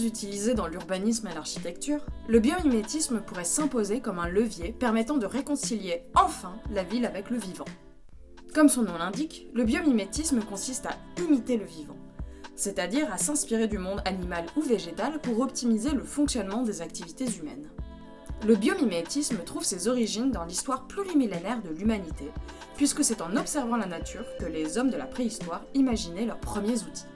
très utilisé dans l'urbanisme et l'architecture, le biomimétisme pourrait s'imposer comme un levier permettant de réconcilier enfin la ville avec le vivant. Comme son nom l'indique, le biomimétisme consiste à imiter le vivant, c'est-à-dire à s'inspirer du monde animal ou végétal pour optimiser le fonctionnement des activités humaines. Le biomimétisme trouve ses origines dans l'histoire plurimillénaire de l'humanité, puisque c'est en observant la nature que les hommes de la préhistoire imaginaient leurs premiers outils.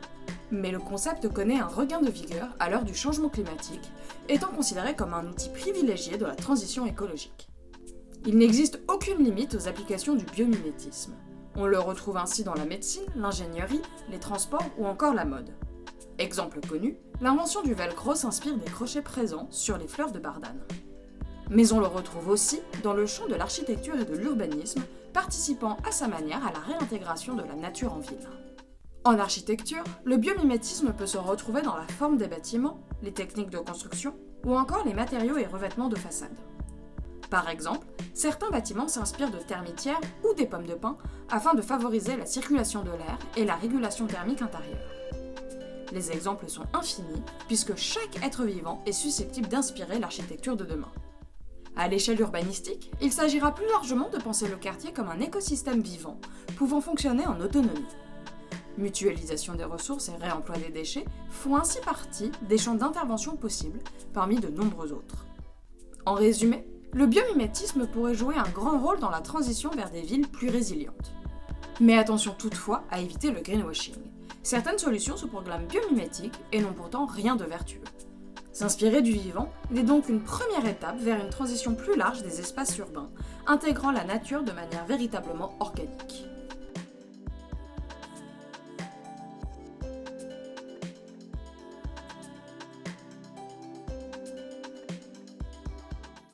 Mais le concept connaît un regain de vigueur à l'heure du changement climatique, étant considéré comme un outil privilégié de la transition écologique. Il n'existe aucune limite aux applications du biomimétisme. On le retrouve ainsi dans la médecine, l'ingénierie, les transports ou encore la mode. Exemple connu, l'invention du velcro s'inspire des crochets présents sur les fleurs de bardane. Mais on le retrouve aussi dans le champ de l'architecture et de l'urbanisme, participant à sa manière à la réintégration de la nature en ville. En architecture, le biomimétisme peut se retrouver dans la forme des bâtiments, les techniques de construction ou encore les matériaux et revêtements de façade. Par exemple, certains bâtiments s'inspirent de termitières ou des pommes de pin afin de favoriser la circulation de l'air et la régulation thermique intérieure. Les exemples sont infinis puisque chaque être vivant est susceptible d'inspirer l'architecture de demain. À l'échelle urbanistique, il s'agira plus largement de penser le quartier comme un écosystème vivant, pouvant fonctionner en autonomie. Mutualisation des ressources et réemploi des déchets font ainsi partie des champs d'intervention possibles parmi de nombreux autres. En résumé, le biomimétisme pourrait jouer un grand rôle dans la transition vers des villes plus résilientes. Mais attention toutefois à éviter le greenwashing. Certaines solutions se proclament biomimétiques et n'ont pourtant rien de vertueux. S'inspirer du vivant est donc une première étape vers une transition plus large des espaces urbains, intégrant la nature de manière véritablement organique.